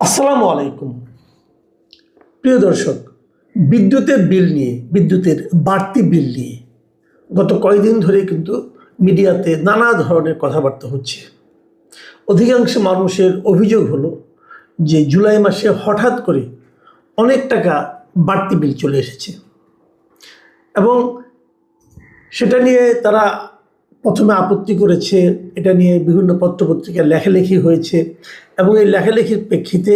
আসসালামু আলাইকুম প্রিয় দর্শক, বিদ্যুতের বিল নিয়ে, বিদ্যুতের বাড়তি বিল নিয়ে গত কয়েকদিন ধরে কিন্তু মিডিয়াতে নানা ধরনের কথাবার্তা হচ্ছে। অধিকাংশ মানুষের অভিযোগ হলো যে জুলাই মাসে হঠাৎ করে অনেক টাকা বাড়তি বিল চলে এসেছে এবং সেটা নিয়ে তারা প্রথমে আপত্তি করেছে। এটা নিয়ে বিভিন্ন পত্রপত্রিকায় লেখালেখি হয়েছে এবং এই লেখালেখির প্রেক্ষিতে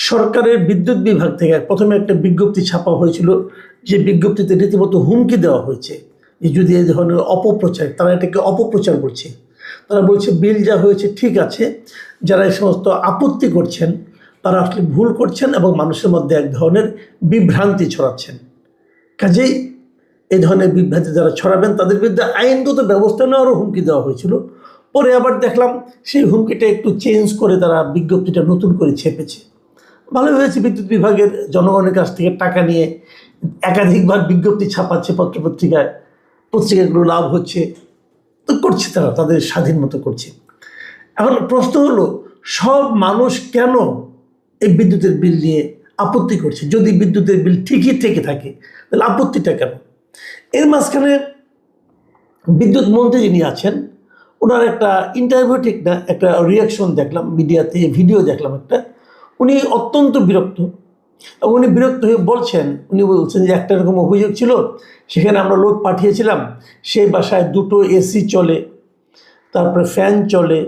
সরকারের বিদ্যুৎ বিভাগ থেকে প্রথমে একটা বিজ্ঞপ্তি ছাপা হয়েছিল, যে বিজ্ঞপ্তিতে রীতিমতো হুমকি দেওয়া হয়েছে যে যদি এই ধরনের অপপ্রচার, তারা এটাকে অপপ্রচার করছে। তারা বলছে বিল যা হয়েছে ঠিক আছে, যারা এই সমস্ত আপত্তি করছেন তারা আসলে ভুল করছেন এবং মানুষের মধ্যে এক ধরনের বিভ্রান্তি ছড়াচ্ছেন। কাজেই এই ধরনের বিভ্রান্তি যারা ছড়াবেন তাদের বিরুদ্ধে আইনগত ব্যবস্থা নেওয়ারও হুমকি দেওয়া হয়েছিল। পরে আবার দেখলাম সেই হুমকিটা একটু চেঞ্জ করে তারা বিজ্ঞপ্তিটা নতুন করে ছেপেছে। ভালোই হয়েছে, বিদ্যুৎ বিভাগের জনগণের কাছ থেকে টাকা নিয়ে একাধিকবার বিজ্ঞপ্তি ছাপাচ্ছে পত্রপত্রিকায়, পত্রিকাগুলো লাভ হচ্ছে, তো করছে, তারা তাদের স্বাধীন মতো করছে। এখন প্রশ্ন হলো, সব মানুষ কেন এই বিদ্যুতের বিল নিয়ে আপত্তি করছে? যদি বিদ্যুতের বিল ঠিকই থেকে থাকে তাহলে আপত্তিটা কেন? এর মাঝখানে বিদ্যুৎ মন্ত্রী যিনি আছেন, ওনার একটা ইন্টারভিউ, ঠিক না, একটা রিয়াকশন দেখলাম মিডিয়াতে, ভিডিও দেখলাম একটা। উনি অত্যন্ত বিরক্ত এবং উনি বিরক্ত হয়ে উনি বলছেন যে একটা এরকম অভিযোগ ছিল, সেখানে আমরা লোক পাঠিয়েছিলাম, সেই বাসায় দুটো এসি চলে, তারপরে ফ্যান চলে,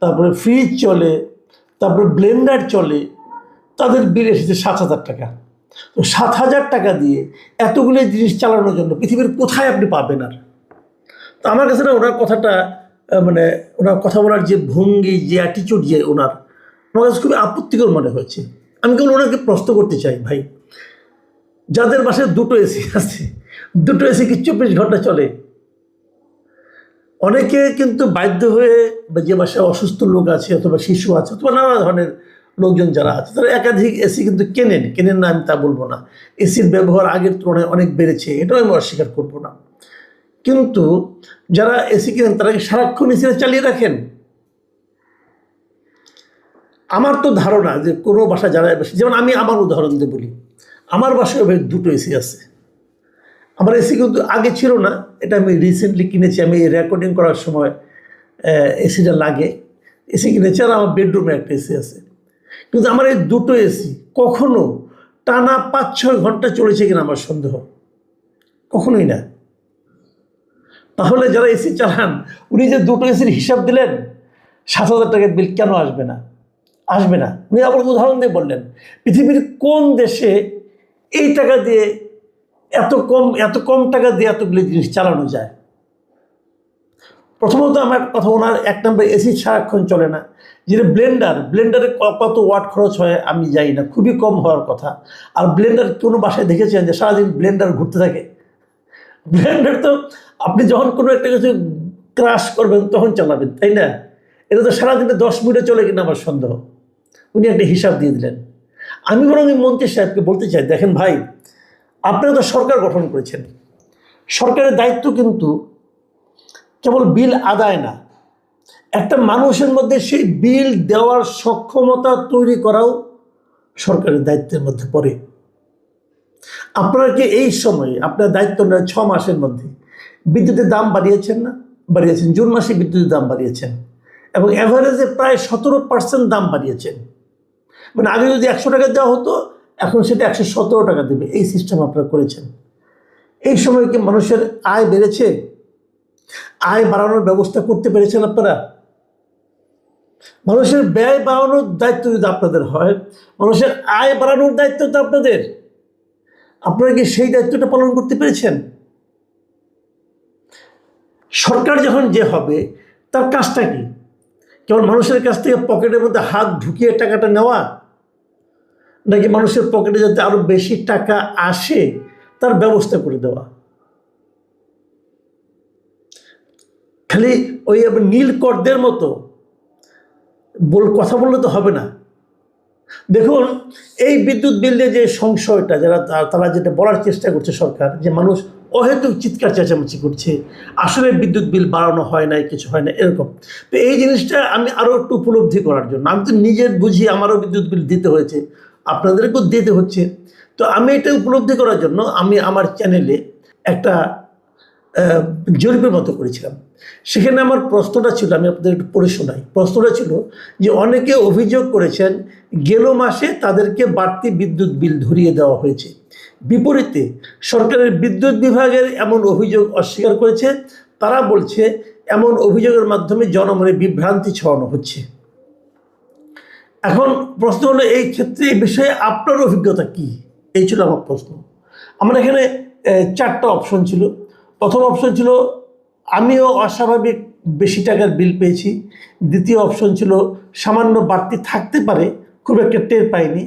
তারপরে ফ্রিজ চলে, তারপরে ব্লেন্ডার চলে, তাদের বিল এসেছে 7,000 টাকা। তো 7,000 টাকা দিয়ে এতগুলো জিনিস চালানোর জন্য পৃথিবীর কোথায় আপনি পাবেন? আর তো আমার কাছে না ওনার কথাটা, মানে ওনার কথা বলার যে ভঙ্গি, যে অ্যাটিচিউড, যে ওনার, আমার কাছে খুবই আপত্তিকর মনে হয়েছে। আমি কেবল ওনাকে প্রশ্ন করতে চাই, ভাই, যাদের বাসায় দুটো এসি আছে, দুটো এসি কি 24 ঘন্টা চলে? অনেকে কিন্তু বাধ্য হয়ে, বা যে বাসায় অসুস্থ লোক আছে অথবা শিশু আছে অথবা নানা ধরনের লোকজন যারা আছে, তারা একাধিক এসি কিন্তু কেনেন না, আমি তা বলবো না। এসির ব্যবহার আগের তুলনায় অনেক বেড়েছে, এটাও আমি অস্বীকার করবো না। কিন্তু যারা এসি কেনেন তারা কি সারাক্ষণ এসিটা চালিয়ে রাখেন? আমার তো ধারণা যে কোনো বাসা যারা বেশি, যেমন আমি আমার উদাহরণ দিয়ে বলি, আমার বাসায় ভাই দুটো এসি আছে। আমার এসি কিন্তু আগে ছিল না, এটা আমি রিসেন্টলি কিনেছি। আমি রেকর্ডিং করার সময় এসিটা লাগে, এসি কিনেছি, আর আমার বেডরুমে একটা এসি আছে। কিন্তু আমার এই দুটো এসি কখনো টানা 5-6 ঘন্টা চলেছে কিনা আমার সন্দেহ, কখনোই না। তাহলে যারা এসি চালান, উনি যে দুটো এসির হিসাব দিলেন, 7,000 টাকার বিল কেন আসবে না? আসবে না। উনি আবার উদাহরণ দিয়ে বললেন, পৃথিবীর কোন দেশে এই টাকা দিয়ে, এত কম টাকা দিয়ে এতগুলি জিনিস চালানো যায়? প্রথমত আমার কথা, ওনার 1 নম্বর এসি সারাক্ষণ চলে না। যেটা ব্লেন্ডারে কত ওয়াট খরচ হয় আমি জানি না, খুবই কম হওয়ার কথা। আর ব্লেন্ডার কোনো বাসায় দেখেছেন যে সারাদিন ব্লেন্ডার ঘুরতে থাকে? ব্লেন্ডার তো আপনি যখন কোনো একটা কিছু ক্রাশ করবেন তখন চালাবেন, তাই না? এটা তো সারাদিনে 10 মিনিটে চলে কিনা আমার সন্দেহ। উনি একটা হিসাব দিয়ে দিলেন। আমি বরং এই মন্ত্রী সাহেবকে বলতে চাই, দেখেন ভাই, আপনারা তো সরকার গঠন করেছেন, সরকারের দায়িত্ব কিন্তু কেবল বিল আদায় না, একটা মানুষের মধ্যে সেই বিল দেওয়ার সক্ষমতা তৈরি করাও সরকারের দায়িত্বের মধ্যে পড়ে। আপনারা কি এই সময়ে আপনার দায়িত্ব নেন 6 মাসের মধ্যে বিদ্যুতের দাম বাড়িয়েছেন না? বাড়িয়েছেন। জুন মাসে বিদ্যুতের দাম বাড়িয়েছেন এবং অ্যাভারেজে প্রায় 17% দাম বাড়িয়েছেন। মানে আগে যদি 100 টাকা দেওয়া হতো, এখন সেটা 117 টাকা দেবে, এই সিস্টেম আপনারা করেছেন। এই সময় কি মানুষের আয় বেড়েছে? আয় বাড়ানোর ব্যবস্থা করতে পেরেছেন আপনারা? মানুষের ব্যয় বাড়ানোর দায়িত্ব যদি আপনাদের হয়, মানুষের আয় বাড়ানোর দায়িত্ব তো আপনাদের, আপনারা কি সেই দায়িত্বটা পালন করতে পেরেছেন? সরকার যখন যে হবে, তার কাজটা কি? কেবল মানুষের কাছ থেকে পকেটের মধ্যে হাত ঢুকিয়ে টাকাটা নেওয়া, নাকি মানুষের পকেটে যাতে আরো বেশি টাকা আসে তার ব্যবস্থা করে দেওয়া? খালি ওই নীলকরদের মতো কথা বললে তো হবে না। দেখুন, এই বিদ্যুৎ বিল নিয়ে যে সংশয়টা, তারা যেটা বলার চেষ্টা করছে সরকার, যে মানুষ অহেতুক চিৎকার চেঁচামেচি করছে, আসলে বিদ্যুৎ বিল বাড়ানো হয় নাই, কিছু হয় না এরকম। তো এই জিনিসটা আমি আরও একটু উপলব্ধি করার জন্য, আমি তো নিজের বুঝি আমারও বিদ্যুৎ বিল দিতে হয়েছে, আপনাদেরকেও দিতে হচ্ছে, তো আমি এটা উপলব্ধি করার জন্য আমি আমার চ্যানেলে একটা জরিপের মতো করেছিলাম। সেখানে আমার প্রশ্নটা ছিল, আমি আপনাদের একটু পড়ে শোনাই। প্রশ্নটা ছিল যে অনেকে অভিযোগ করেছেন গেল মাসে তাদেরকে বাড়তি বিদ্যুৎ বিল ধরিয়ে দেওয়া হয়েছে, বিপরীতে সরকারের বিদ্যুৎ বিভাগের এমন অভিযোগ অস্বীকার করেছে। তারা বলছে এমন অভিযোগের মাধ্যমে জনমনে বিভ্রান্তি ছড়ানো হচ্ছে। এখন প্রশ্ন হলো, এই ক্ষেত্রে এই বিষয়ে আপনার অভিজ্ঞতা কি? এই ছিল আমার প্রশ্ন। আমার এখানে 4টা অপশন ছিল। প্রথম অপশন ছিল আমিও অস্বাভাবিক বেশি টাকার বিল পেয়েছি। দ্বিতীয় অপশন ছিল সামান্য বাড়তি থাকতে পারে, খুব একটা টের পাইনি।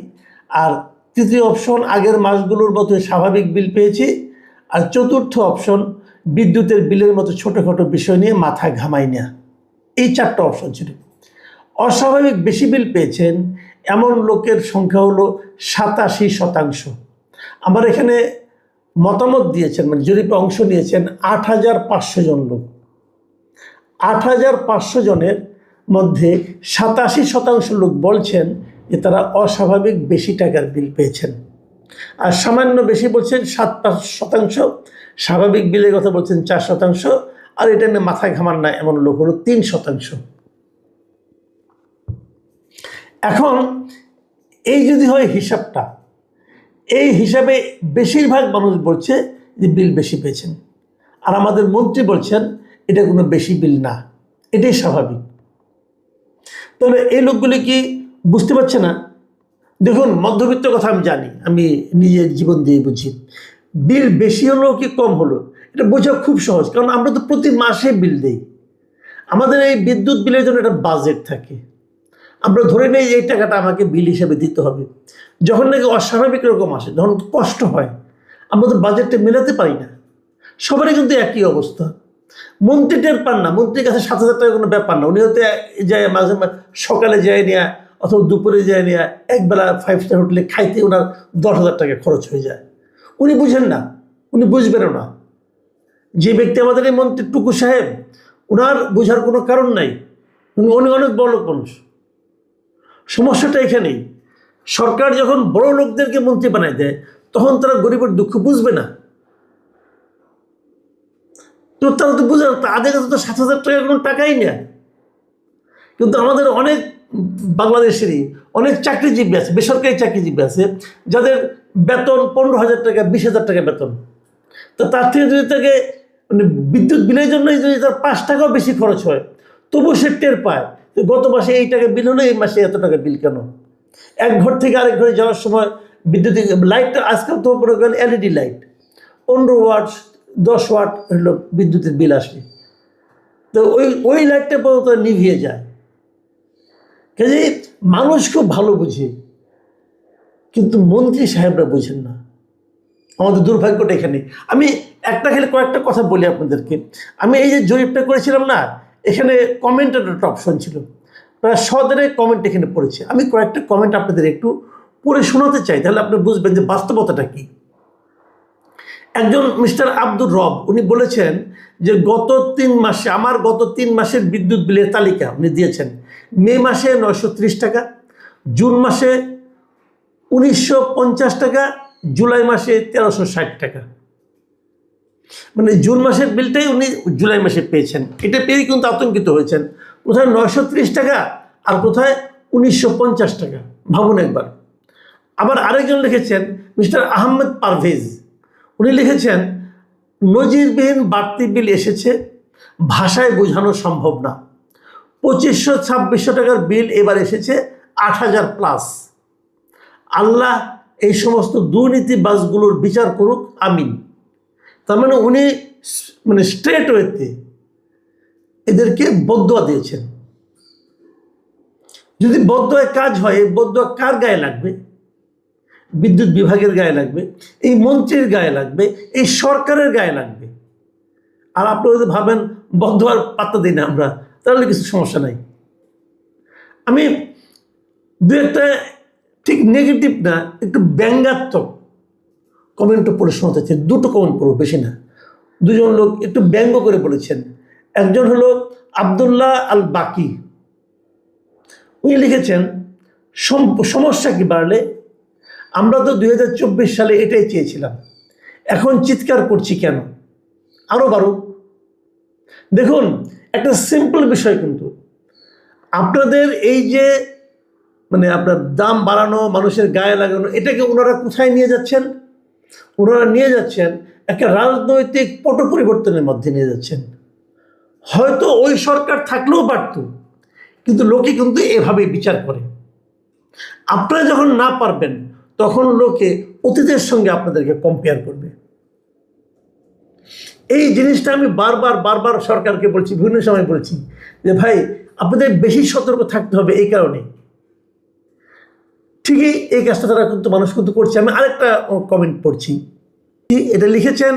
আর তৃতীয় অপশন আগের মাসগুলোর মতো স্বাভাবিক বিল পেয়েছি। আর চতুর্থ অপশন বিদ্যুতের বিলের মতো ছোটোখাটো বিষয় নিয়ে মাথা ঘামাই না। এই 4টা অপশন ছিল। অস্বাভাবিক বেশি বিল পেয়েছেন এমন লোকের সংখ্যা হলো 87%। আমার এখানে মতামত দিয়েছেন, মানে জরিপে অংশ নিয়েছেন 8500 জন লোক। 8500 জনের মধ্যে 87% লোক বলছেন যে তারা অস্বাভাবিক বেশি টাকার বিল পেয়েছেন, আর সামান্য বেশি বলছেন 7%, স্বাভাবিক বিলের কথা বলছেন 4%, আর এটা নিয়ে মাথা ঘামান না এমন লোক হলো 3%। এখন এই যদি হয় হিসাবটা, এই হিসাবে বেশিরভাগ মানুষ বলছে যে বিল বেশি পেয়েছেন, আর আমাদের মন্ত্রী বলছেন এটা কোনো বেশি বিল না, এটাই স্বাভাবিক। তাহলে এই লোকগুলি কি বুঝতে পারছে না? দেখুন, মধ্যবিত্ত কথা আমি জানি, আমি নিজের জীবন দিয়ে বুঝি। বিল বেশি হলো কি কম হলো এটা বোঝা খুব সহজ, কারণ আমরা তো প্রতি মাসে বিল দিই। আমাদের এই বিদ্যুৎ বিলের জন্য একটা বাজেট থাকে। আমরা ধরে নেই এই টাকাটা আমাকে বিল হিসেবে দিতে হবে। যখন নাকি অস্বাভাবিক রকম আসে, যখন কষ্ট হয়, আমরা তো বাজেটটা মেলাতে পারি না। সবারই কিন্তু একই অবস্থা। মন্ত্রী টের পান না, মন্ত্রীর কাছে 7000 টাকা কোনো ব্যাপার না। উনি হয়তো যায় মাঝে মাঝে সকালে যায় নেয়া অথবা দুপুরে যায় নেয়া, একবেলা 5 স্টার হোটেলে খাইতে ওনার 10,000 টাকা খরচ হয়ে যায়। উনি বুঝেন না, উনি বুঝবেনও না। যে ব্যক্তি আমাদের এই মন্ত্রী টুকু সাহেব, ওনার বোঝার কোনো কারণ নাই। উনি অনেক বড় লোক মানুষ। সমস্যাটা এখানেই, সরকার যখন বড় লোকদেরকে মন্ত্রী বানায় দেয় তখন তারা গরিবের দুঃখ বুঝবে না। তো তারা তো বুঝে, তাদের কাছে তো 7,000 টাকা কোনো টাকাই নেই। কিন্তু আমাদের অনেক বাংলাদেশেরই অনেক চাকরিজীবী আছে, বেসরকারি চাকরিজীবী আছে, যাদের বেতন 15,000 টাকা, 20,000 টাকা বেতন। তো তার থেকে যদি তাকে মানে বিদ্যুৎ বিলের জন্য যদি তার 5 টাকাও বেশি খরচ হয়, তবুও সে টের পায় যে গত মাসে এই টাকা বিল হলো, এই মাসে এত টাকা বিল কেন। এক ঘর থেকে আরেক ঘরে যাওয়ার সময় বিদ্যুৎ লাইটটা, আজকাল তো মনে করেন এলইডি লাইট, 15 ওয়াট 10 ওয়াট হলো বিদ্যুতের বিল আসে। তো ওই লাইটটা পর্যন্ত নিভিয়ে যায়। কাজে মানুষ খুব ভালো বুঝে, কিন্তু মন্ত্রী সাহেবরা বুঝেন না। আমাদের দুর্ভাগ্যটা এখানে। আমি একটা খেলে কয়েকটা কথা বলি আপনাদেরকে। আমি এই যে জরিপটা করেছিলাম না, এখানে কমেন্টের একটা অপশন ছিল, প্রায় 100 কমেন্ট এখানে পড়েছে। আমি কয়েকটা কমেন্ট আপনাদের একটু পড়ে শোনাতে চাই, তাহলে আপনি বুঝবেন যে বাস্তবতাটা কি। একজন মিস্টার আব্দুর রব, উনি বলেছেন যে গত 3 মাসে, আমার গত 3 মাসের বিদ্যুৎ বিলের তালিকা উনি দিয়েছেন। মে মাসে 930 টাকা, জুন মাসে 1950 টাকা, জুলাই মাসে 1360 টাকা। মানে জুন মাসের বিলটাই উনি জুলাই মাসে পেয়েছেন। এটা পেয়েই কিন্তু আতঙ্কিত হয়েছেন, কোথায় 930 টাকা আর কোথায় 1950 টাকা, ভাবুন একবার। আবার আরেকজন লিখেছেন মিস্টার আহমেদ পারভেজ, উনি লিখেছেন নজিরবিহীন বাড়তি বিল এসেছে, ভাষায় বোঝানো সম্ভব না। 2500-2600 টাকার বিল এবার এসেছে 8,000 প্লাস। আল্লাহ এই সমস্ত দুর্নীতিবাজগুলোর বিচার করুক, আমিন। তার মানে উনি মানে স্ট্রেট ওয়েতে এদেরকে বদদোয়া দিয়েছেন। যদি বদদোয়ায় কাজ হয়, এই বদদোয়া কার গায়ে লাগবে? বিদ্যুৎ বিভাগের গায়ে লাগবে, এই মন্ত্রীর গায়ে লাগবে, এই সরকারের গায়ে লাগবে। আর আপনি যদি ভাবেন বদদোয়ার পাত্তা দিই না আমরা, তাহলে কিছু সমস্যা নাই। আমি দু একটা ঠিক নেগেটিভ না, একটু ব্যঙ্গাত্মক কমেন্টও পড়ে শোনাতে চাই। 2টো কমেন্ট পড়বো, বেশি না। দুজন লোক একটু ব্যঙ্গ করে বলেছেন। একজন হলো আব্দুল্লাহ আল বাকি, উনি লিখেছেন সমস্যা কি বাড়লে, আমরা তো 2024 সালে এটাই চেয়েছিলাম, এখন চিৎকার করছি কেন, আরও বাড়ুক। দেখুন, একটা সিম্পল বিষয়, কিন্তু আপনাদের এই যে মানে আপনার দাম বাড়ানো, মানুষের গায়ে লাগানো, এটাকে ওনারা কোথায় নিয়ে যাচ্ছেন? ওনারা নিয়ে যাচ্ছেন একটা রাজনৈতিক পট পরিবর্তনের মধ্যে নিয়ে যাচ্ছেন। হয়তো ওই সরকার থাকলেও পারত, কিন্তু লোকে কিন্তু এভাবে বিচার করে। আপনারা যখন না পারবেন তখন লোকে অতীতের সঙ্গে আপনাদেরকে কম্পেয়ার করবে। এই জিনিসটা আমি বারবার সরকারকে বলছি, বিভিন্ন সময় বলছি যে ভাই, আপনাদের বেশি সতর্ক থাকতে হবে। এই কারণে ঠিকই এই কাজটা তারা কিন্তু মানুষ কিন্তু করছে। আমি আরেকটা কমেন্ট পড়ছি, এটা লিখেছেন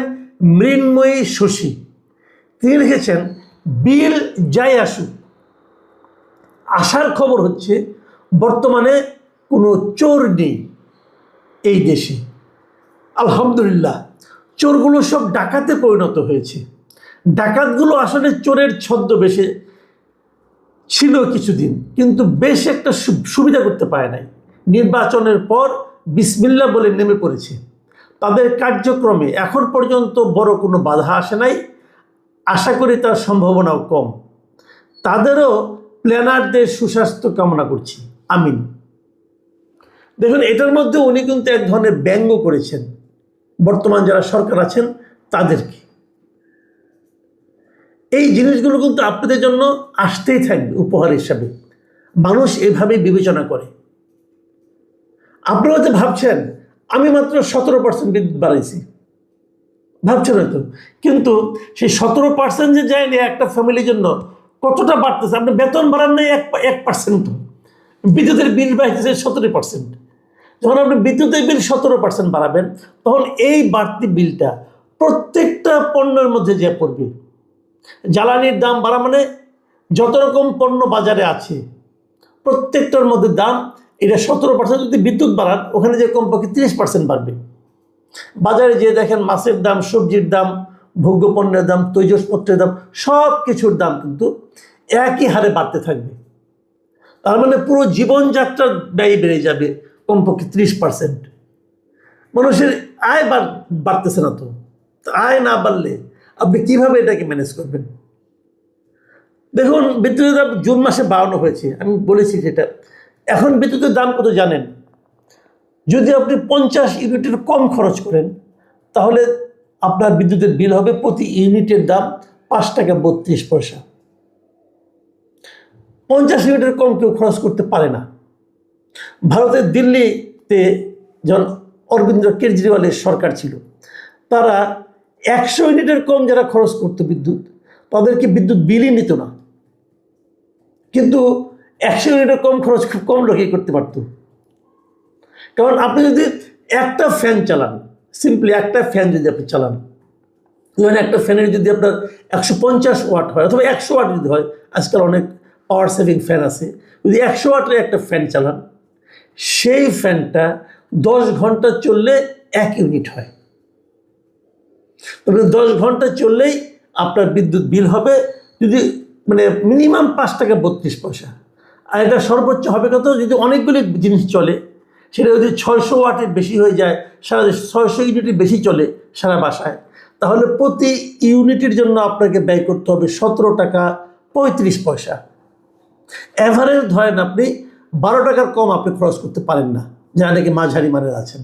মৃন্ময়ী শশী। তিনি লিখেছেন, বিল যাই আসুক, আসার খবর হচ্ছে বর্তমানে কোনো চোর নেই এই দেশে। আলহামদুলিল্লাহ, চোরগুলো সব ডাকাতে পরিণত হয়েছে। ডাকাতগুলো আসলে চোরের ছদ্মবেশে ছিল কিছুদিন, কিন্তু বেশ একটা সুবিধা করতে পারে নাই। নির্বাচনের পর বিসমিল্লাহ বলে নেমে পড়েছে। তাদের কার্যক্রমে এখন পর্যন্ত বড় কোনো বাধা আসে নাই, আশা করি তার সম্ভাবনাও কম। তাদেরও প্ল্যানারদের সুস্বাস্থ্য কামনা করছি, আমিন। দেখুন, এটার মধ্যে উনি কিন্তু এক ধরনের ব্যঙ্গ করেছেন বর্তমান যারা সরকার আছেন তাদেরকে। এই জিনিসগুলো কিন্তু আপনাদের জন্য আসতেই থাকবে উপহার হিসাবে। মানুষ এভাবে বিবেচনা করে। আপনারা হয়তো ভাবছেন আমি মাত্র 17% বিদ্যুৎ বাড়াইছি, ভাবছেন হয়তো, কিন্তু সেই 17% যে যায়নি একটা ফ্যামিলির জন্য কতটা বাড়তেছে। আপনি বেতন বাড়ান নাই 1%, বিদ্যুতের বিল বাড়তেছে 17%। যখন আপনি বিদ্যুতের বিল 17% বাড়াবেন, তখন এই বাড়তি বিলটা প্রত্যেকটা পণ্যের মধ্যে যে পড়বে। জ্বালানির দাম বাড়া মানে যত রকম পণ্য বাজারে আছে প্রত্যেকটার মধ্যে দাম, এটা 17%। যদি বিদ্যুৎ বাড়ান, ওখানে যে কমপক্ষে 30% বাড়বে। বাজারে যে দেখেন মাছের দাম, সবজির দাম, ভোগ্য পণ্যের দাম, তৈজসপত্রের দাম, সব কিছুর দাম কিন্তু একই হারে বাড়তে থাকবে। তার মানে পুরো জীবনযাত্রার ব্যয় বেড়ে যাবে কমপক্ষে 30%। মানুষের আয় বাড়তেছে না, তো আয় না বাড়লে আপনি কিভাবে এটাকে ম্যানেজ করবেন? দেখুন, বিদ্যুতের দাম জুন মাসে বাড়ানো হয়েছে, আমি বলেছি সেটা। এখন বিদ্যুতের দাম কত জানেন? যদি আপনি 50 ইউনিটের কম খরচ করেন, তাহলে আপনার বিদ্যুতের বিল হবে প্রতি ইউনিটের দাম 5 টাকা 32 পয়সা। 50 ইউনিটের কম কেউ খরচ করতে পারে না। ভারতের দিল্লিতে যখন অরবিন্দ কেজরিওয়ালের সরকার ছিল, তারা 100 ইউনিটের কম যারা খরচ করতো বিদ্যুৎ, তাদেরকে বিদ্যুৎ বিলই নিত না। কিন্তু 100 ইউনিটের কম খরচ খুব কম লোকই করতে পারত। কারণ আপনি যদি একটা ফ্যান চালান, সিম্পলি একটা ফ্যান যদি আপনি চালান, ধরেন একটা ফ্যানের যদি আপনার 150 ওয়াট হয় অথবা 100 ওয়াট যদি হয়, আজকাল অনেক পাওয়ার সেভিং ফ্যান আছে, যদি 100 ওয়াটের একটা ফ্যান চালান, সেই ফ্যানটা 10 ঘন্টা চললে 1 ইউনিট হয়। তবে 10 ঘন্টা চললেই আপনার বিদ্যুৎ বিল হবে যদি মানে মিনিমাম 5 টাকা 32 পয়সা। আর এটা সর্বোচ্চ হবে কত? যদি অনেকগুলি জিনিস চলে, সেটা যদি 600 ওয়াটের বেশি হয়ে যায়, সারা 600 ইউনিটের বেশি চলে সারা বাসায়, তাহলে প্রতি ইউনিটের জন্য আপনাকে ব্যয় করতে হবে 17 টাকা 35 পয়সা। অ্যাভারেজ ধরেন আপনি 12 টাকার কম আপনি খরচ করতে পারেন না, যারা নাকি মাঝারি মানের আছেন।